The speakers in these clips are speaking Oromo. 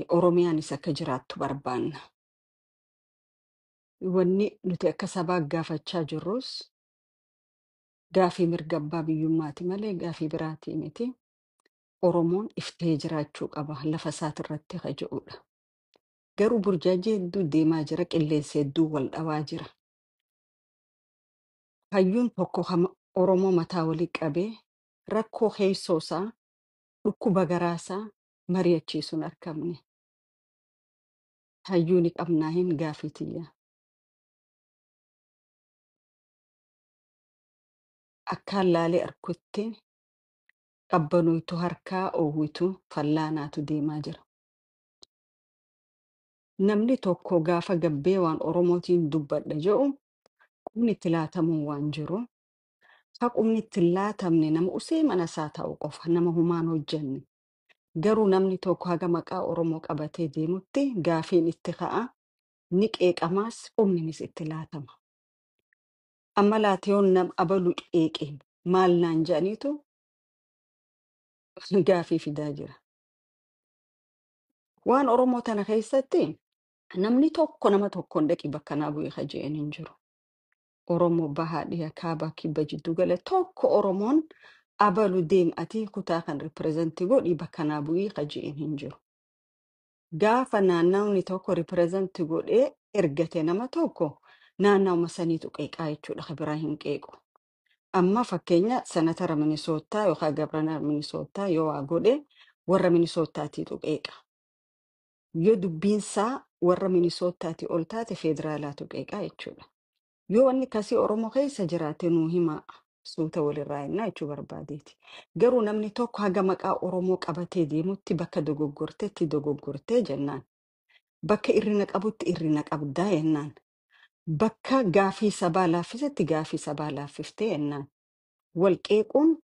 Oromiyaanis akka jiraattu barbaanna. Wanni nuti akka sabaa gaafachaa jirrus gaafii mirga abbaa biyyummaati malee gaafii biraatii miti. Oromoon iftee jiraachuu qaba lafa isaatirratti ka jedhudha. Garuu burjaajii hedduu deemaa jira, qilleensa hedduu wal dhabaa jira. Hayyuun tokko Oromoo mataa walii qabee rakkoo keessoo isaa dhukkuba garaasaa mari'achiisuun argamne. Hayyuu ni qabnaa hin gaafii tiyya. Akkaan laalee arkutti qabbanuytu harkaa oowwitu fallaanaatu deemaa jira. Namni tokko gaafa gabbee waan Oromootiin dubbadha jedhu qubni itti laatamuun waan jiru. Haqumni itti laatamne nama usee mana isaa ta'u qofa nama humaan hojjenne. Garuu namni tokko haga maqaa Oromoo qabatee deemutti gaafiin itti ka'a ni qeeqamaas qubninis itti laatama. Amma laateyoon nam abalu qeeqe maal naan jedhaniitu gaafii fidaa jira. Waan Oromoo tana keessatti namni tokko nama tokkoon dhaqi bakka naa bu'ee ka je'en hin jiru. Oromoo bahaa dhiya kaabaa kibba jiddu gala tokko Oromoon abalu deem'atii kutaa kan ripirezentii godhii bakka naa bu'ee ka je'en hin jiru. Gaafa naannawni tokko ripirezentii godhee ergate nama tokko naannawuma saniitu qeeqaa jechuudha ka biraa hin qeequ. Amma fakkeenya senatara Minisootaa yookaan gabarnar Minisootaa yoo waa godhe warra Minisootaatiitu qeeqa. Yoo dubbiinsaa warra Minisootaati ol taate federaalaatu qeeqaa jechuudha. Yoo wanni akkasii Oromoo keessa jiraate nuu himaa suuta walirraa hinnaa jechuu barbaadeeti. Garuu namni tokko haga maqaa Oromoo qabatee deemutti bakka dogoggorteetti dogoggortee jennaan. Bakka irrina qabutti irrina qabdaa jennaan. Bakka gaafii sabaa laaffisetti gaafii sabaa laaffiftee jennaan. Wal qeequun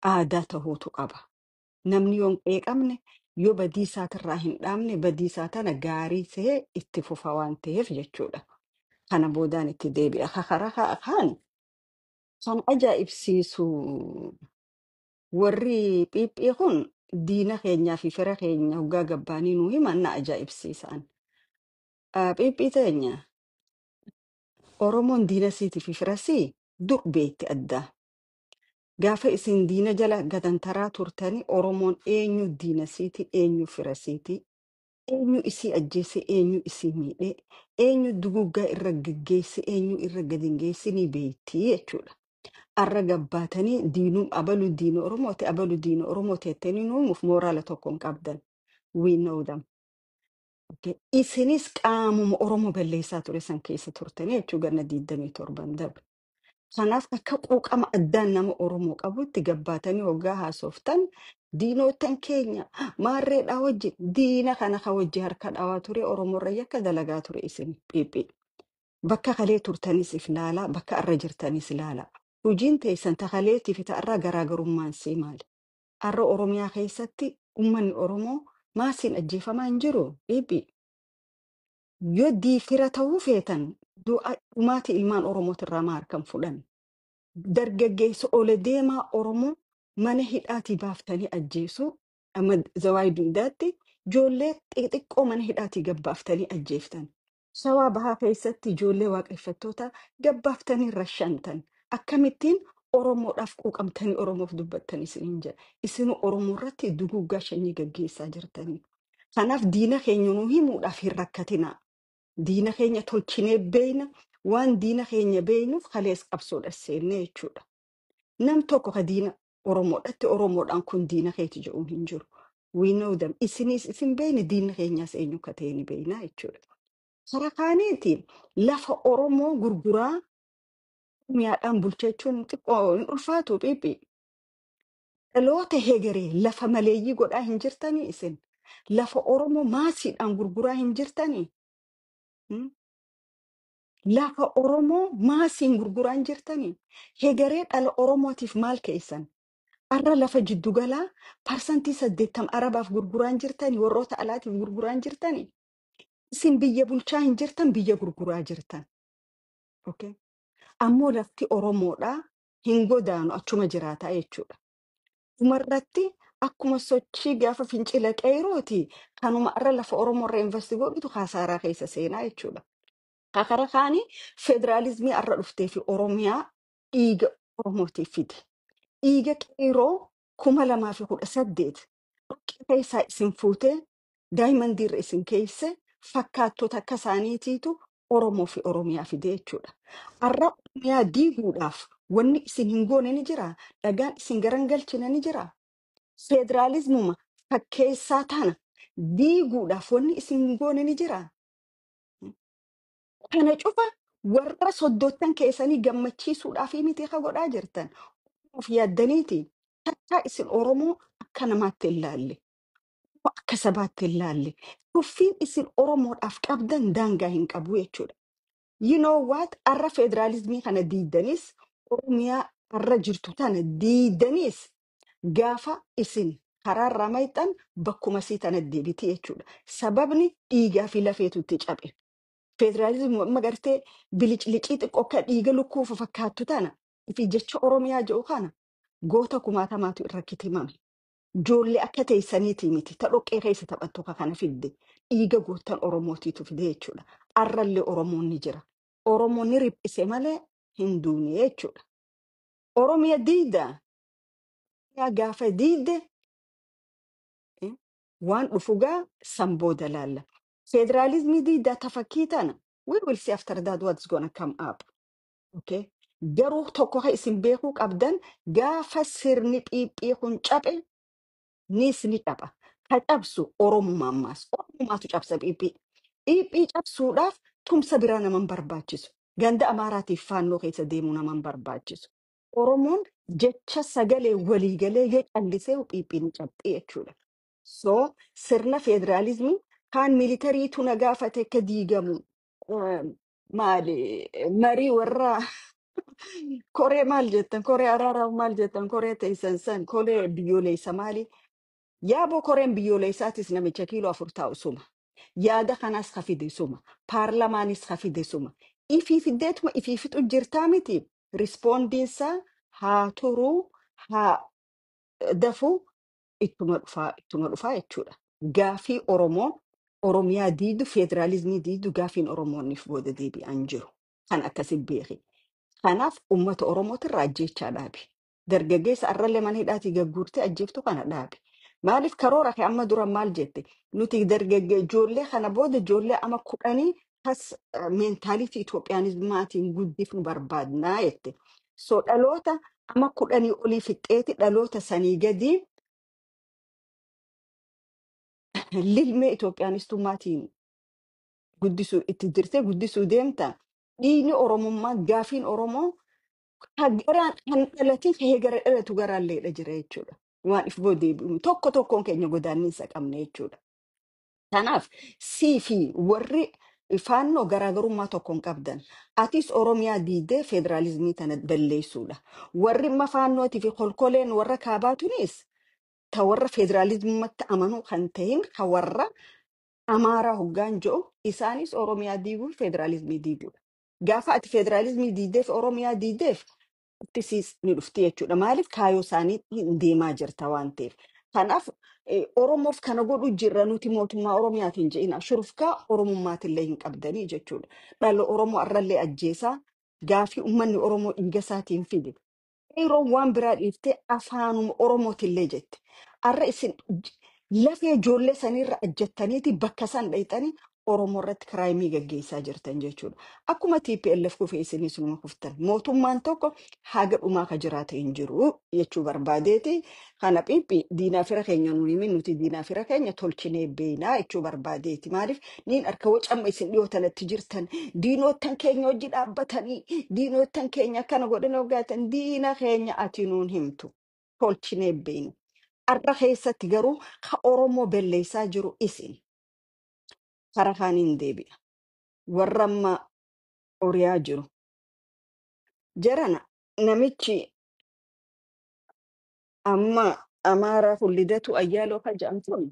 aadaa ta'uutu qaba. Namni yoo hin qeeqamne yoo badii isaatirraa hin dhaamne badii isaa tana gaarii ta'ee itti fufa waan ta'eef jechuudha. Kana boodaan itti deebi'a. Karaa kaan kan ajaa'ibsiisu warri Phiiphii kun diina keenyaa fi fira keenya hoggaa gabbaanii nuu himan na ajaa'ibsiisan. Phiiphii teenya Oromoon diina siitii fi fira sii dur beetti addaa. Gaafa isin diina jala gatantaraa turtanii Oromoon eenyu diina siitii eenyu fira siitii eenyu isii ajjeese eenyu isii miidhee eenyu duguggaa irra geggeesse eenyu irra gadi hin geessinii beektii jechuudha. Arra gabbaatanii diinuu abalu diina Oromooti abalu diina Oromooti jettanii nuumuuf mooraala tokkoon qabdan. We know them. Isinis qaamuma Oromoo balleessaa ture san keessa turtanii jechuu ganna 27 darbe. Kanaaf akka quuqama addaan nama Oromoo qabutti gabbaatanii hoggaa haasoftan diinootan keenya maarreedhaa wajjin diina kana ka wajji harka dhawaa ture Oromoorra yakka dalagaa ture isin Phiiphii. Bakka kalee turtanis if laalaa bakka arra jirtanis laalaa. Hojiin teessan takaleetii fi ta'arraa garaagarummaan sii maali? Arra Oromiyaa keessatti uummanni Oromoo maasiin ajjeefamaa hin jiru Phiiphii. Yoo diifira ta'uu feetan dhumaatii ilmaan Oromootirraa maa harkan fudhan? Dargaggeessa ole deemaa Oromoo mana hidhaatii baaftanii ajjeesu amma Zawaayii Dundaatti ijoollee xixiqqoo mana hidhaatii gabbaaftanii ajjeeftan. Shawaa bahaa keessatti ijoollee waaqeffattoota gabbaaftanii rashantan. Akkamittiin Oromoodhaaf quuqamtanii Oromoof dubbattanii isiniin jedha. Isin Oromoo irratti duguggaa shanyii gaggeessaa jirtanii. Kanaaf diina keenya nuu himuudhaaf hin rakkatinaa. Diina keenya tolchinee beeyna waan diina keenya beeynuuf kalees qabsoodha seennee jechuudha. Nam tokko ka diina Oromoodhatti Oromoodhaan kun diina keeti jedhuun hin jiru. We know them. Isinis isin beeyne diina keenyaas eenyu akka ta'e ni beeynaa jechuudha. Karaa kaaniitiin lafa Oromoo gurguraa miyaadhaan bulcheechuun xiqqoo hin ulfaatu Phiiphii. Dhaloota hegeree lafa maleeyyii godhaa hin jirtanii isin. Lafa Oromoo maasiidhaan gurguraa hin jirtanii. Lafa Oromoo maasiin gurguraa hin jirtanii. Hegeree dhala Oromootiif maal keessan? Arra lafa jiddugalaa parsantii 80 Arabaaf gurguraa hin jirtanii warroota alaatiif gurguraa hin jirtanii. Isin biyya bulchaa hin jirtan biyya gurguraa jirtan. Okay. Ammoo lafti Oromoodhaa hin godaanu achuma jiraataa jechuudha. Dhumarratti akkuma sochii gaafa fincila qeerooti kanuma irra lafa Oromoo irra investi godhutu hasaaraa keessa seenaa jechuudha. Kakara kaanii federaalizimii irra dhuftee fi Oromiyaa dhiiga Oromootiif fide. Dhiiga qeeroo 2018 dhoqqee keessaa isin fuutee daa'imman irra isin keesse fakkaattota akka isaaniitiitu Oromoo fi Oromiyaa fide jechuudha. Har'a Oromiyaa diiguudhaaf wanni isin hin goone ni jira. Dhagaan isin garagalchine ni jira. Federaalizimuma fakkeessaa tana diiguudhaaf wanni isin hin goone ni jira. Kana cufa warra soddottan keessanii gammachiisuudhaaf miti ka godhaa jirtan. Of yaaddaniiti takkaa isin Oromoo akka namaatti hin laalle. Akka sabaatti hin laalle. Tuffiin isin Oromoodhaaf qabdan daangaa hin qabu jechuudha. You know what? Arra federaalizimii kana diidanis Oromiyaa arra jirtu tana diidanis gaafa isin karaarraa mayxan bakkuma sii tana deebiti jechuudha. Sababni dhiigaa fi lafeetutti cabe. Federalizimii amma gartee biliclicii xiqqoo akka dhiiga lukkuu fakkaattu tana fi jecha Oromiyaa jedhu kana goota kumaatamaatu irra kitimame. Ijoollee akka teessaniitii miti ta dhoqqee keessa taphattu kana fidde dhiiga goottan Oromootiitu fide jechuudha. Arrallee Oromoon ni jira. Oromoon ni riphise malee hin duune jechuudha. Oromiyaa diida yaa gaafa diide waan dhufugaa sambooda laalla. Federalizimii diidaa tafakkii tana we will see after that what's gonna come up. Okay. Garuu tokko haa isin beekuu qabdan gaafa sirni phiiphii kun cabe nis ni caba. Ka cabsu Oromumaa ammaas. Oromumaatu cabsa phiiphii. Phiiphii cabsuudhaaf tumsa biraa naman barbaachisu. Ganda Amaaraatiif faannoo keessa deemuu naman barbaachisu. Oromoon jecha sagalee waliigalee yoo callisee phiiphiin cabxii jechuudha. So sirna federalizimii kaan militariitu na gaafate akka diigamu maali marii warra koree maal jettan koree araaraa maal jettan koree teessan san koree biyyoolessa maali yaaboo koreen biyyoolessaatis namicha kiiloo 4 taa'u suma yaada kanas hafide suma paarlamaanis hafide suma ifii fiddeetuma ifii fixu jirtaa miti rispoondiinsaa haa turuu haa dafuu ittuma dhufaa jechuudha. Gaafii Oromoo Oromiyaa diidu federalizimii diidu gaafiin Oromoonniif booda deebi'an jiru. Kan akkasi beeki. Kanaaf uummata Oromootirraa ajjeechaa dhaabi. Dargaggeessa arrallee mana hidhaatii gagguurtee ajjeeftu kana dhaabi. Maaliif karoora kee amma dura maal jette? Nuti ijoollee kana booda ijoollee ama 10 kas meentaalitii Itoophiyaanizmaatiin guddifnu barbaadnaa jette. So dhaloota ama 10 olii fixxeeti dhaloota sanii gadii lilmee Itoophiyaanistummaatiin guddisuu itti jirtee guddisuu deemta. Dhiigni Oromummaa gaafiin Oromoo garaan kan dhalatiin ka'ee gara dhalatu garaalleedha jira jechuudha. Waan if booddee deebi'u tokko tokkoon keenya godaanninsa qabna jechuudha. Kanaaf sii fi warri faannoo garaagarummaa tokkoon qabdan. Atis Oromiyaa diidee federalizimii tana balleessuudha. Warri imma faannootii fi kolkoleen warra kaabaatunis ta warra federalizimatti amanuu kan ta'in ka warra Amaaraa hoggaan jedhu isaanis Oromiyaa diiguuf federalizimii diiguudha. Gaafa ati federalizimii diideef Oromiyaa diideef ittisiis ni dhufti jechuudha. Maaliif kaayoo isaanii deemaa jirta waan ta'eef. Kanaaf Oromoof kana godhu jirra nuti mootummaa Oromiyaatiin je'ina. Shurufkaa Oromummaatillee hin qabdanii jechuudha. Dhala Oromoo arrallee ajjeesaa gaafii uummanni Oromoo dhiiga isaatiin fide. Yeroo waan biraa dhiiftee afaanuma Oromootillee jette. Arra isin lafee ijoollee sanirra ajjettaniiti bakka san dhayxanii Oromoo irratti kiraayimii gaggeessaa jirtan jechuudha. Akkuma TPLF kufee isinis numa kuftan. Mootummaan tokko haga dhumaa ka jiraate hin jiru jechuu barbaadeeti. Kana phiiphi diinaa fira keenya nuti diinaa fira keenya tolchinee beeknaa jechuu barbaadeeti. Maaliif niin harka wacamma isin dhiyootanatti jirtan diinoottan keenya hojii dhaabbatanii diinoottan keenya akkana godhan hoggaatan diina keenya ati nuun himtu tolchinee beekna. Arra keessatti garuu ka Oromoo balleessaa jiru isin. Kara kaaniin deebi'a. Warra amma oriyaa jiru. Jarana namichi amma Amaaraa Fullidatu Ayyaaloo kan jedhamtuun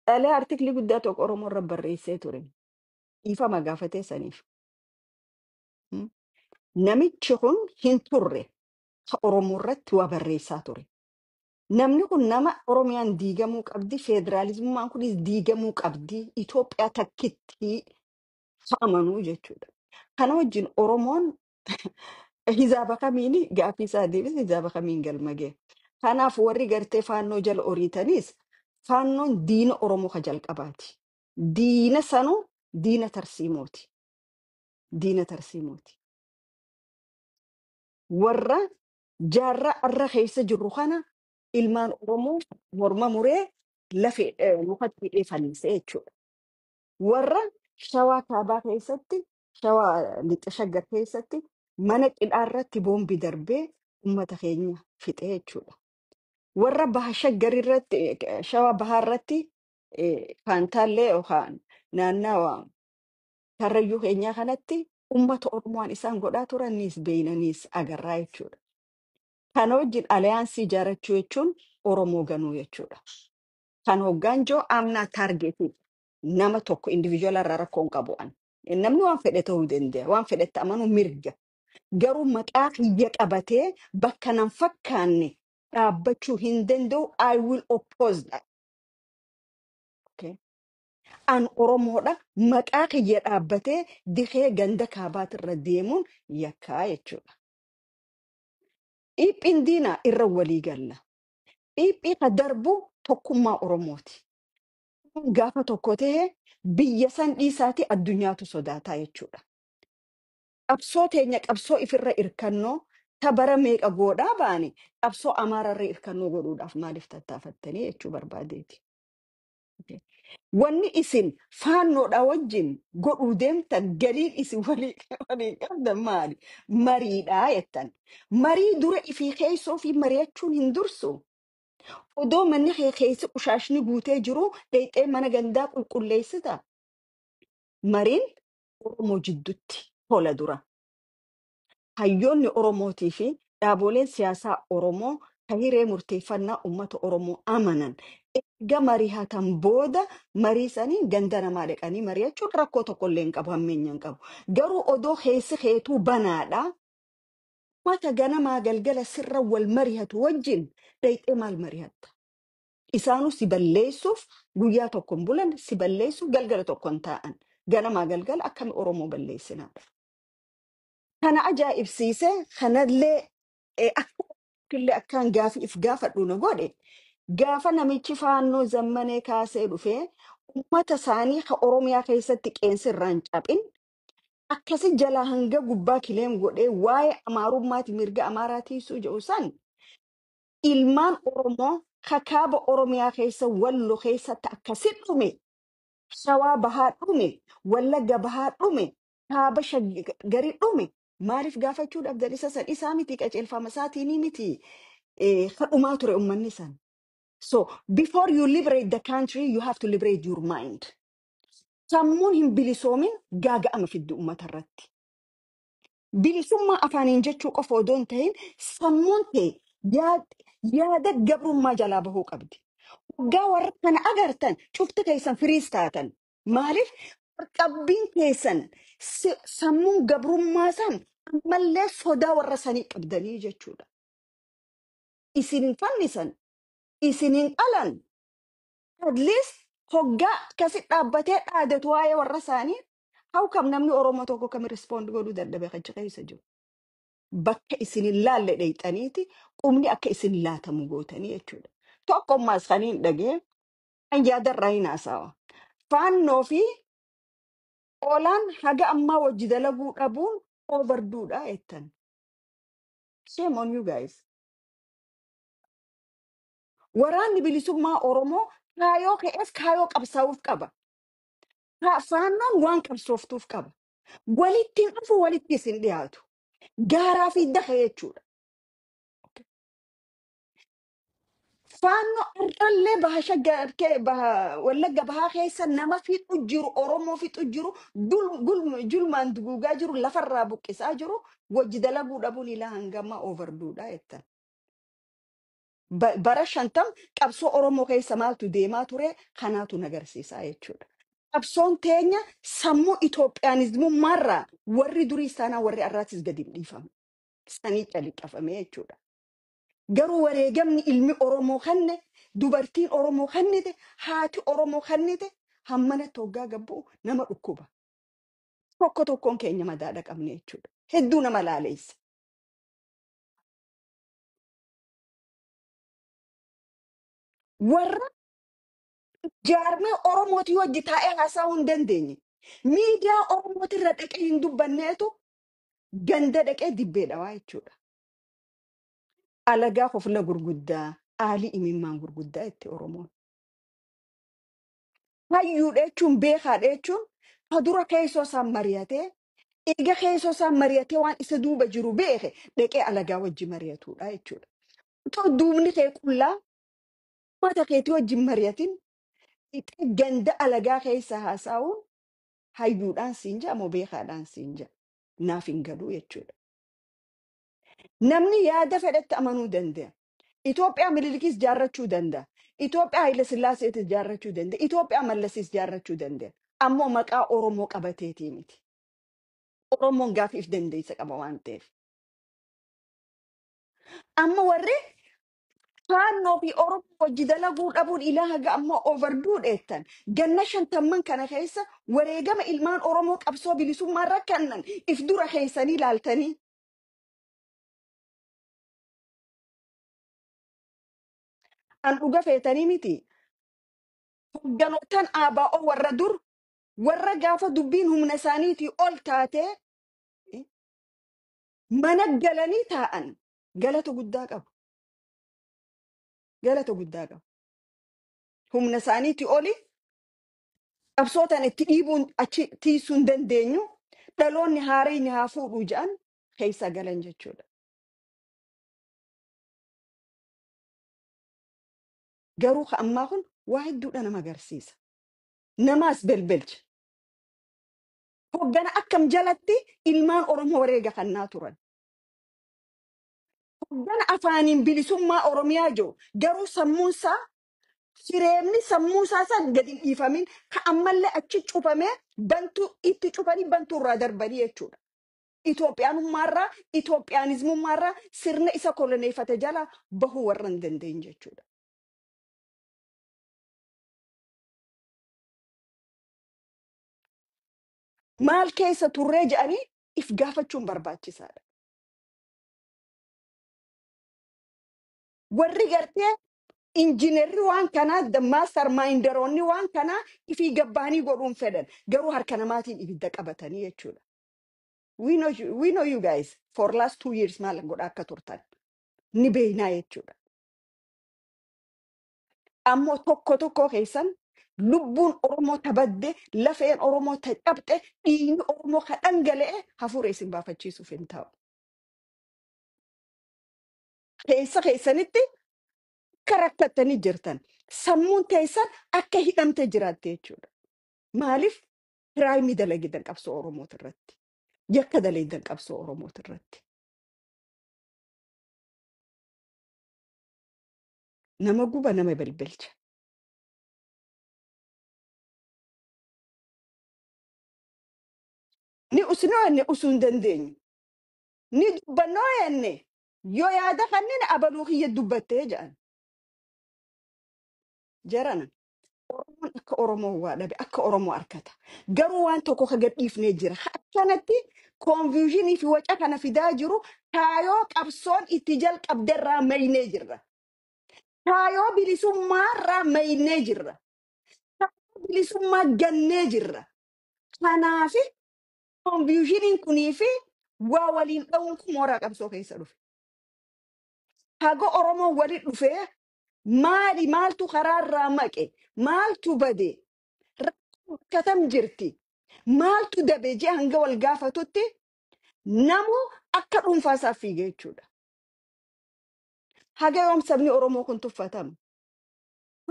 dhalee artiklii guddaa tokko Oromoo irra barreessee ture. Dhiifama gaafatee saniif. Namichi kun hin turre ka Oromoo irratti waa barreessaa ture. Namni kun nama Oromiyaan diigamuu qabdi, federaalizimummaan kunis diigamuu qabdi, Itoophiyaa takkitti amanuu jechuudha. Kana wajjin Oromoon hizaaba kamiin gaaffii isaa deebise hizaaba kamiin galma ga'e. Kanaaf warri gartee faannoo jala oriitanis faannoon diina Oromoo ka jalqabaati. Diina sanuu diina tarsiimooti. Diina tarsiimooti. Warra jaarraa arra keessa jirru kana ilmaan Oromoo morma muree lafee mukatti hidhee fannisee jechuudha. Warra shawaa kaabaa keessatti, shawaa lixa shaggar keessatti mana cidhaa irratti boombi darbee uummata keenya fixee jechuudha. Warra baha shaggar irratti, shawaa bahaa irratti faantaallee yookaan naannawa karrayyuu keenyaa kanatti uummata Oromoon isaan godhaa turaniis beeynaniis agarraa jechuudha. Kana wajjin aliyaansii ijaarachuu jechuun Oromoo ganuu jechuudha. Kan hoggaan joo amnaa taargeetii nama tokko individuala irraa rakkoon qabu an. Namni waan fedhe ta'uu danda'a. Waan fedhetti amanuu mirga. Garuu maqaa kiyya qabatee bakka nan fakkaanne dhaabbachuu hin danda'u. I will oppose that. Okay. An Oromoodha maqaa kiyya dhaabbatee dikee ganda kaabaatirra deemuun yakkaa jechuudha. Dhiphiin diinaa irra walii galla. Dhiphii ka darbu tokkummaa Oromooti. Gaafa tokko ta'e biyya san dhiisaati addunyaatu sodaataa jechuudha. Qabsoo teenya qabsoo ifirra irkannoo tabara meeqa godhaa baane qabsoo amaararra irkannoo godhuudhaaf maaliif tattaafattanii jechuu barbaadeeti. Okay. Wanni isin faannoodha wajjin godhuu deemtan galiin isin walii qabdan maali? Mariidhaa jettan. Marii dura ifii keessoo fi mari'achuun hin dursu. Odoo manni kee keessi qushaashni guutee jiru dheexee mana gandaa qulqulleessita. Mariin Oromoo jidduutti tola dura. Hayyoonni Oromootii fi dhaaboleen siyaasaa Oromoo kan hiree murteeffannaa uummata Oromoo amanan. Erga mari'atan booda marii sanii ganda namaa dhaqanii mari'achuun rakkoo tokkollee hin qabu, hammeenya hin qabu. Garuu odoo keessi keetuu banaadha. Mata ganamaa galgala sirra wal mari'atu wajjin dheexee maal mari'atta? Isaanuu si balleessuuf guyyaa tokko hin bulan, si balleessuuf galgala tokko hin taa'an. Ganamaa galgala akkami Oromoo balleessinaadha. Kana ajaa'ibsiisee kanallee akkaan gaafiif gaafadhu na godhe gaafa namichi faannoo zammanee kaasee dhufee uummata isaanii ka Oromiyaa keessatti qeensi irraan cabin akkasi jalaa hanga gubbaa kileem godhee waa'ee amaarummaati mirga amaaraa tiisuu jedhu san ilmaan Oromoo kakaaba Oromiyaa keessa wallo keessatti akkasi dhume shawaa bahaa dhume wallagga bahaa dhume kaaba shaggarii dhume maaliif gaafachuu dhabdan isa san isaa miti qaceelfama isaatiin miti kadhumaa ture ummanni san. So before you liberate the country you have to liberate your mind. Sammuun hin bilisoomin gaaga'ama fiddu ummata irratti. Bilisummaa afaaniin jechuu qofa odoo hin ta'in sammuun ta'e yaada gabrummaa jalaa bahuu qabdi. Waggaa warra kana agartan cufti keessan firiis taatan. Maaliif qabbiin keessan sammuun gabrummaa san ammallee sodaa warra sanii qabdanii jechuudha. Isin hin fannisan, isin hin qalan. At least hoggaa akkasi dhaabbatee dhaadatu waa'ee warra isaanii how kam namni Oromoo tokko kam respond godhuu dadhabe kacha keessa jiru. Bakka isin hin laalle dheeyxaniiti qubni akka isin laatamu gootanii jechuudha. Tokko ammaas kan hin dhagee kan yaadarraa hin haasawa. Faannoo fi oolaan haga ammaa wajji dalaguu dhabuun overduudha jettan. Shame on you guys. Waraanni bilisummaa Oromoo kaayoo ka'eef kaayoo qabsaa'uuf qaba. Faannoon waan qabsooftuuf qaba. Walitti hin dhufu walitti isin dhiyaatu. Gaaraa fi dafa jechuudha. Faannoo irrallee wallagga bahaa keessa nama fixu jiru Oromoo fixu jiru julmaan duguugaa jiru lafarraa buqqisaa jiru wajji dalaguu dhabuun ilaa hangammaa overduudha jettan. Bara 50 qabsoo Oromoo keessa maaltu deemaa ture kanaatu nagarsiisaa jechuudha. Qabsoon teenya sammuu Itoophiyaanizmummaarraa warri durii isaanaa warri arraatis gadi hin dhiifamu. Sanii caliqqafame jechuudha. Garuu wareegamni ilmi Oromoo kanne dubartiin Oromoo kannite haati Oromoo kannite hammana toggaa gabbuu nama dhukkuba. Tokko tokkoon keenya madaadha qabne jechuudha. Hedduu nama laaleessa. Warra jaarmee Oromootii hojii taa'ee haasa'uu hin dandeenye. Miidiyaa Oromootirra dhaqee hin dubbanneetu ganda dhaqee dibbee dhawaa jechuudha. Alagaa hofla gurguddaa, aalii imimmaan gurguddaa itti Oromoon. Hayyuudha jechuun beekaadha jechuun ka dura keessoo isaan mari'atee eega keessoo isaan mari'atee waan isa duuba jiru beeke dhaqee alagaa wajji mari'atuudha jechuudha. Otoo duubni kee qullaa mata keetii wajjin mari'atin dhaqee ganda alagaa keessa haasa'uun hayyuudhaan siin ja'a moo beekaadhaan siin ja'a. Naaf hin galuu jechuudha. Namni yaada fedhetti amanuu danda'a. Itoophiyaa Mililikis jaarrachuu danda'a. Itoophiyaa Haayile Sillaaseetis jaarrachuu danda'a. Itoophiyaa Mallasis jaarrachuu danda'a. Ammoo maqaa Oromoo qabateetii miti. Oromoon gaafiif dandeessa qaba waan ta'eef. Amma warri faannoo fi Oromoo wajji dalaguu dhabuun ilaa haga amma overduu dheettan. Ganna 50 kana keessa wareegama ilmaan Oromoo qabsoo bilisummaa irra kennan if dura keessanii laaltanii. An dhuga feetanii miti. Hogganoottan ABO warra dur warra gaafa dubbiin humna isaaniitii ol taatee mana galanii taa'an galata guddaa qabu. Galata guddaa qabu. Humna isaaniitii oli qabsootan itti dhiibuun achi tiisuu hin dandeenyu dhaloonni haariin haa fuudhuu jedhan keessa galan jechuudha. Garuu ka ammaa kun waa hedduudha nama agarsiisa. Namaas belbelcha. Hoggana akkam jalatti ilmaan Oromoo wareega kannaa turan. Hoggana afaaniin bilisummaa Oromiyaa jiru garuu sammuunsaa sireemni sammuusaa san gadi hin dhiifamin ka ammallee achi cufamee bantuu itti cufanii bantuu irraa darbanii jechuudha. Itoophiyaanummaarraa Itoophiyaanizmummaarraa sirna isa koloneeffate jala bahuu warra hin dandeenye jechuudha. Maal keessa turree jedhanii if gaafachuun barbaachisaadha. Warri gartee injiinerri waan kanaa maastar maayindaroonni waan kanaa ifii gabbaanii godhuun fedhan garuu harka namaatiin ibidda qabatanii jechuudha. We know you guys for last 2 years maal godhaa akka turtan ni beeknaa jechuudha. Ammoo tokko tokko keessan lubbuun Oromoo tabadde lafeen Oromoo cabxe dhiigni Oromoo ka dhangala'e hafuura isin baafachiisuuf hin ta'u. Keessa keessanitti akka rakkattanii jirtan sammuun teessan akka hidhamte jiraatte jechuudha. Maaliif kiraayimii dalagidan qabsoo Oromoot irratti yakka dalagidan qabsoo Oromoot irratti nama guba nama belbelcha. Ni usnoo enne usuu hin dandeenyu. Ni dubbannoo enne yoo yaada kanneen abaluu kiyya dubbattee jedhan. Jarana Oromoon akka Oromoo waa dhabe akka Oromoo harkata. Garuu waan tokko ka gadhiifnee jira. Akkanatti konfiyuushinii fi waca kana fidaa jiru kaayoo qabsoon itti jalqabderraa maynee jirra. Kaayoo bilisummaarraa maynee jirra. Kaayoo bilisummaa gannee jirra. Kanaafi konfiyuushiniin kunii fi waa waliin dha'uun kun mooraa qabsoo keessa dhufe. Haga Oromoon walitti dhufee maaltu karaarraa maqe maaltu bade rakkatam jirti maaltu dabe jee hanga wal gaafatutti namu akka dhuunfaasaaf fiige jechuudha. Haga yoom sabni Oromoo kun tuffatamu?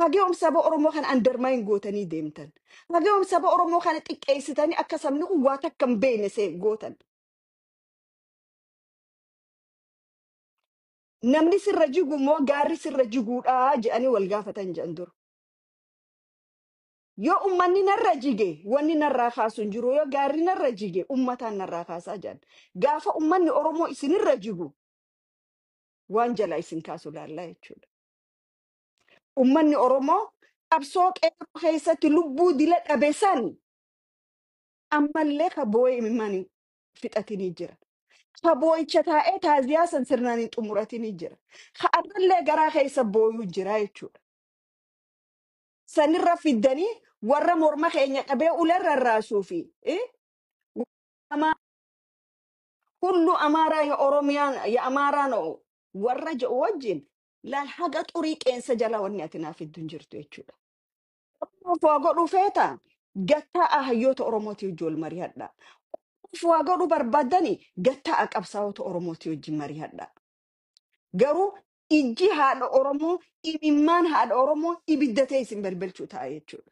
Haga yoom saba Oromoo kana undermine gootanii deemtan? Haga yoom saba Oromoo kana xiqqeessitanii akka sabni kun waa takka hin beekne see gootan? Namni sirra jigu moo gaarri sirra jiguudhaa jedhanii wal gaafatan jedhan dur. Yoo ummanni narra jige wanni narraa kaasu hin jiru yoo gaarri narra jige ummataan narraa kaasaa jedhan. Gaafa ummanni Oromoo isinirra jigu waan jalaa isin kaasu laallaa jechuudha. Ummanni Oromoo qabsoo qeerroo keessatti lubbuu dila dhabe san ammallee ka boo'ee imimmaan fixatinii jira. Ka boo'icha taa'ee taaziyaa san sirnaan hin xumuratinii jira. Ka ammallee garaa keessa booyuu jira jechuudha. Sanirra fiddanii warra morma keenya qabee ularra raasuu fi hullu amaaraa ya Oromiyaan ya Amaaraan warra jedhu wajjin laal haga xurii qeensa jala wanni ati naaf iddoo hin jirtu jechuudha. Waa godhu feeta gattaa hayyoota Oromooti wajjin wal mari'adha. Waa godhu barbaaddani gattaa qabsaa'ota Oromooti wajjin mari'adha. Garuu ijji haadha Oromoo imimmaan haadha Oromoo ibidda ta'e isin balbalchuu ta'a jechuudha.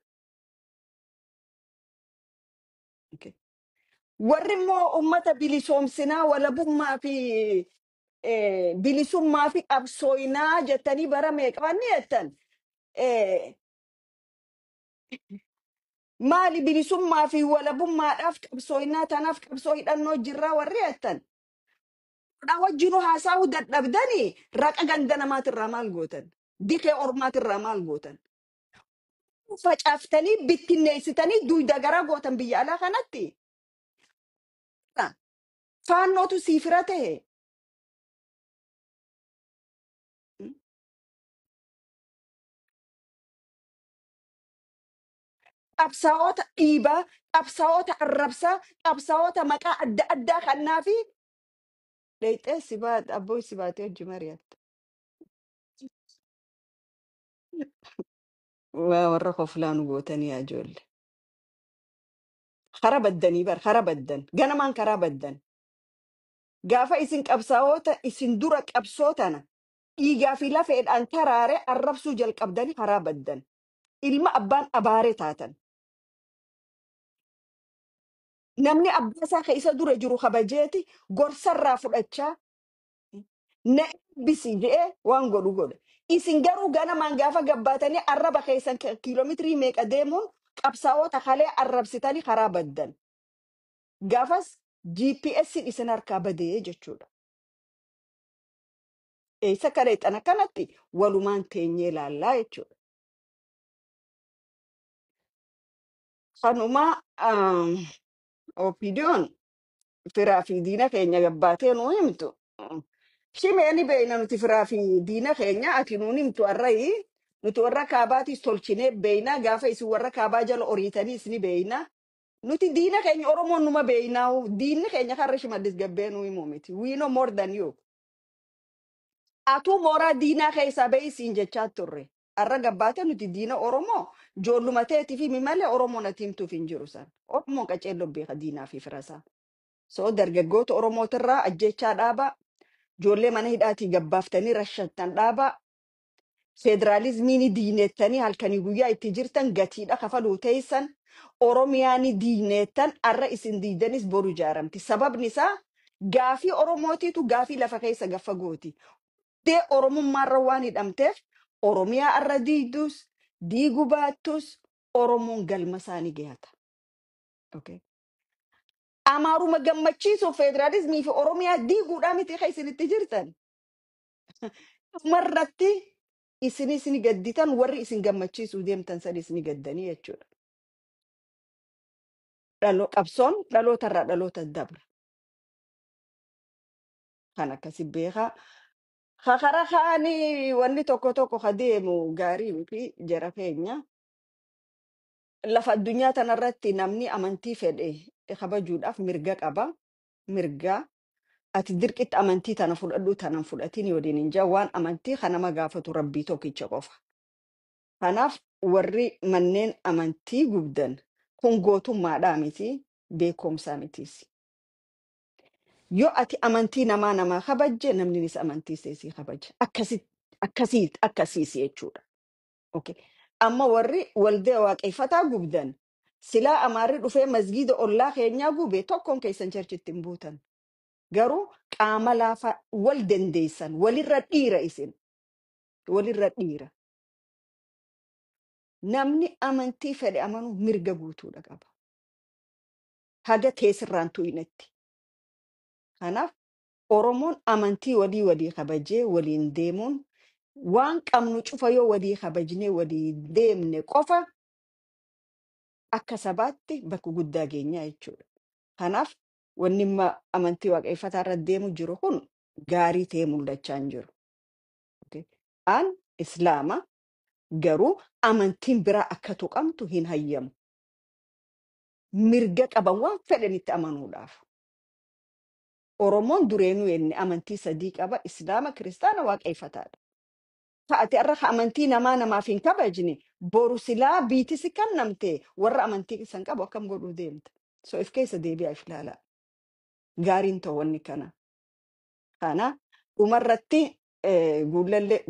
Okay. Warri immoo uummata bilisoomsinaa walabummaa fi bilisummaa fi qabsooyinaa jettanii bara meeqafanni jettan maali bilisummaa fi walabummaadhaaf qabsooyinaa tanaaf qabsoo hidhannoo jirraa warri jettan dha wajjinu haasa'uu dadhabdanii raqa ganda namaatirraa maal gootan dikee ormaatirraa maal gootan facaaftanii bittinneessitanii duyda garaa gootan biyya alaa kanatti faannootu siifira ta'e. Qabsaa'ota dhiibaa, qabsaa'ota arrabsaa, qabsaa'ota maqaa adda addaa kannaa fi dheexee si baate abboo si baatee hojii mari'atte. Waa warra koflaan gootanii yaa ijoollee. Kara baddanii bar kara baddan ganamaan karaa baddan. Gaafa isin qabsaa'ota isin dura qabsootana dhiigaa fi lafeedhaan taraare arrabsuu jalqabdanii karaa baddan. Ilma abbaan abaaree taatan. Namni abbaasaa ka isa dura jiru kabajeeti gorsarraa fudhachaa na eebbisi jedhee waan godhu godha. Isin garuu ganamaan gaafa gabbaatanii arraba keessan kiiloomeetirii meeqa deemuun qabsaa'ota kalee arrabsitanii karaa baddan. Gaafas GPS isin harkaa badee jechuudha. Eessa kadheexan akkanatti walumaan teenyee ilaallaa jechuudha. Kanumaa opiidiyoon firaa fi diina keenya gabbaatee nuu himtu. Shimeeni beeyna nuti firaa fi diina keenya ati nuun himtu arrayi nuti warra kaabaatis tolchinee beeyna gaafa isin warra kaabaa jala oriitanii isni beeyna. Nuti diina keenya Oromoon numa beeynaa diinni keenya karra shimallis gabbee nuu himuu miti. We know more than you. Atuu mooraa diinaa keessaa bahii siin jechaa turre. Arra gabbaate nuti diina Oromoo joolluma ta'eetii fi malee Oromoon ati himtuuf hin jiru san. Oromoon qaceelloo beeka diinaa fi firasaa. So dargaggoota Oromootirraa ajjechaa dhaabaa. Ijoollee mana hidhaatii gabbaaftanii rashattan dhaabaa. Federaalizimiin diineettanii halkanii guyyaa itti jirtan gatiidha kafaluu teessan. Oromiyaani diineettan arra isin diidanis boru ijaaramti. Sababni isaa gaafii Oromootiitu gaafii lafa keessa gaffa gooti. Dee Oromummaarra waan hidhamteef Oromiyaa arra diidus diiguu baattus Oromoon galma isaanii gahata. Okay. Amaaruma gammachiisuuf federaalizimii fi Oromiyaa diiguudhaa miti kan isinitti jirtan. Marratti isinis ni gadditan warri isin gammachiisuu deemtan sadis ni gaddanii jechuudha. Qabsoon dhalootarraa dhaloota dabra. Kan akkasi beekaa. Kakara kaanii wanni tokko tokko ka deemu gaarii fi jara keenya. Lafa addunyaa tanarratti namni amantii fedhe kabajuudhaaf mirga qaba. Mirgaa ati dirqitti amantii tana fudhadhu tanan fudhatiin waliin hin jaa waan amantii kanama gaafatu rabbii tokkicha qofa. Kanaaf warri manneen amantii gubdan kun gootummaadhaa miti beekumsaa mitiis. Yoo ati amantii namaa kabajje namnis amantii seesii kabaja. Akkasiisi jechuudha. Okay. Amma warri waldee waaqeffataa gubdan silaa amaarri dhufee masgiida ollaa keenyaa gube tokkoon keessan cherchitti hin buutan. Garuu qaama laafa wal dandeessan walirra dhiira isin. Walirra dhiira. Namni amantii fedhe amanuu mirga guutuudha qaba. Haga teessirraan tu'inetti. Kanaaf Oromoon amantii walii kabajee waliin deemuun waan qabnu cufa yoo walii kabajnee walii deemne qofa akka sabaatti bakka guddaa geenyaa jechuudha. Kanaaf wanni amantii waaqeffataa irra deemu jiru kun gaarii ta'ee mul'achaa hin jiru. Okay. An Islaama garuu amantiin biraa akka tuqamtu hin hayyamu. Mirga qaban waan fedhanitti amanuudhaaf. Oromoon dureenuu inni amantii sadii qaba. Islaama, kiristaana, waaqeffataadha. Taate irra amantii namaaf hin kabajne boru silaa biitisi kan namte warra amantii san qabu akkam godhuu deemta. So if keessa deebi'aa if ilaalaa. Gaariin ta'u wanni kana. Kana dhumarratti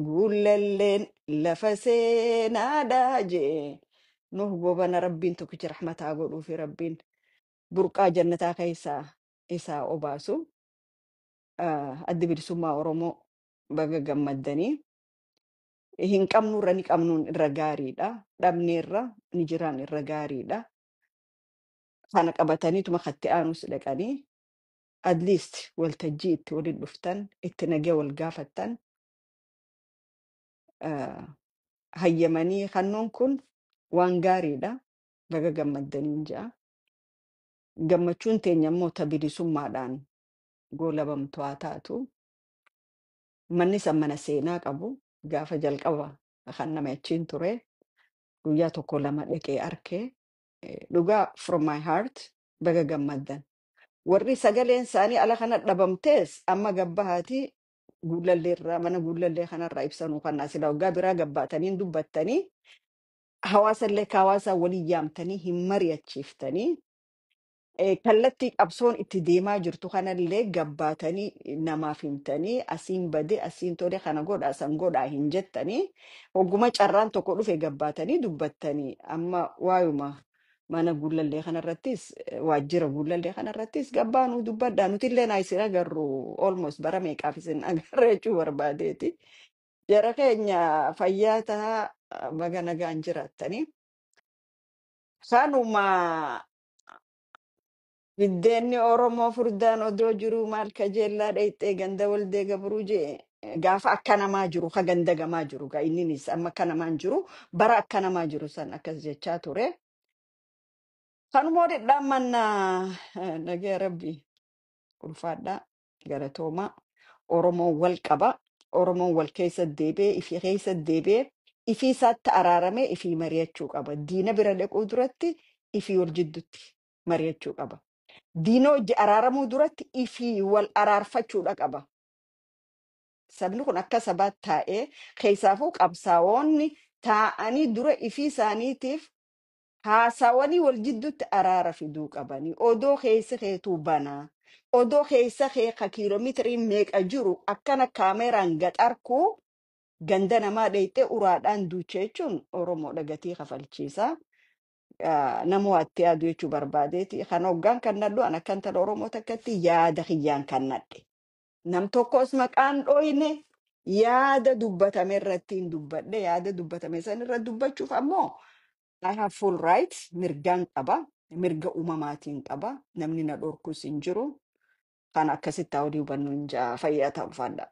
guulalleen lafa seenaadhaa jee nuuf gobana rabbiin tokkichi rahmataa godhuu fi rabbiin burqaa jannataa keessaa isaa obaasu. Addi bilisummaa Oromoo baga gammaddanii. Hin qabnu irra ni qabnuun irra gaariidha. Dhabneerra ni jiraan irra gaariidha. Kana qabataniituma katti aanus dhaqanii at least waltajjii itti waliin dhuftan itti nagee wal gaafattan hayyamanii kannoon kun waan gaariidha. Baga gammaddanii ja'a. Gammachuun teenya immoo ta bilisummaadhaan goolabamtu haa taatu. Manni san mana seenaa qabu gaafa jalqaba kan nama achiin ture guyyaa tokko lama dhaqee arkee dhugaa from my heart baga gammaddan. Warri sagaleen isaanii ala kana dhabamtees amma gabbahaatii guulalleerraa mana guulallee kanarraa ibsanuu kannaa sila waggaa biraa gabbaatanii dubbattanii hawaasallee hawaasaa waliin yaamtanii hin mari'achiiftanii kallattii qabsoon itti deemaa jirtu kanallee gabbaatanii namaaf himtanii asiin bade asiin tole kana godhaa san godhaa hin jettanii hogguma carraan tokko dhufe gabbaatanii dubbattanii amma waayuma mana guulallee kanarrattis waajjira guulallee kanarrattis gabbaanuu dubbadhaa nutillee naa isin agarru almost bara meeqaaf isin agarra jechuu barbaadeeti. Jara keenya fayyaa tahaa baga nagaan jiraattanii. Kanuma biddeenni Oromoo furdaan odoo jiru maal kajeellaa dhayxee ganda waldee gabruu jee gaafa akka namaa jiru ka ganda gamaa jiru gaa inninis amma akka namaan jiru bara akka namaa jiru san akkas jechaa ture. Kanuma dhidhaan mannaa nagee rabbi ulfaadhaa galatoomaa Oromoon wal qaba. Oromoon wal keessa deebee ifii keessa deebee ifii isaatti araaramee ifii mari'achuu qaba. Diina bira dhaquu duratti ifii wal jidduutti mari'achuu qaba. Diina hojii araaramuu duratti ifii wal araarfachuudha qaba. Sabni kun akka sabaatti taa'ee keessaafuu qabsaa'oonni taa'anii dura ifii isaaniitiif haasawanii wal jidduutti araara fiduu qabanii. Odoo keessa keetuu banaa. Odoo keessa kee ka kiiloomeetirii meeqa jiru akkana kaameeraan gaxarkuu ganda namaa dhayxee uraadhaan duucha jechuun Oromoodha gatii kafalchiisaa. Nama waatti yaadu jechuu barbaadeeti. Kan hoggaan kan nadhu an akkan tala Oromoo takkatti yaada kiyyaan kan nadhe. Nam tokkos maqaan dhooyne yaada dubbatame irratti hin dubbadhe yaada dubbatame san irra dubbachuuf ammoo I have full rights mirgaan qaba. Mirga uumamaatiin qaba. Namni na dhorkus hin jiru. Kan akkasitti haa olii hubannu hin fayyaa ta'uu faadha.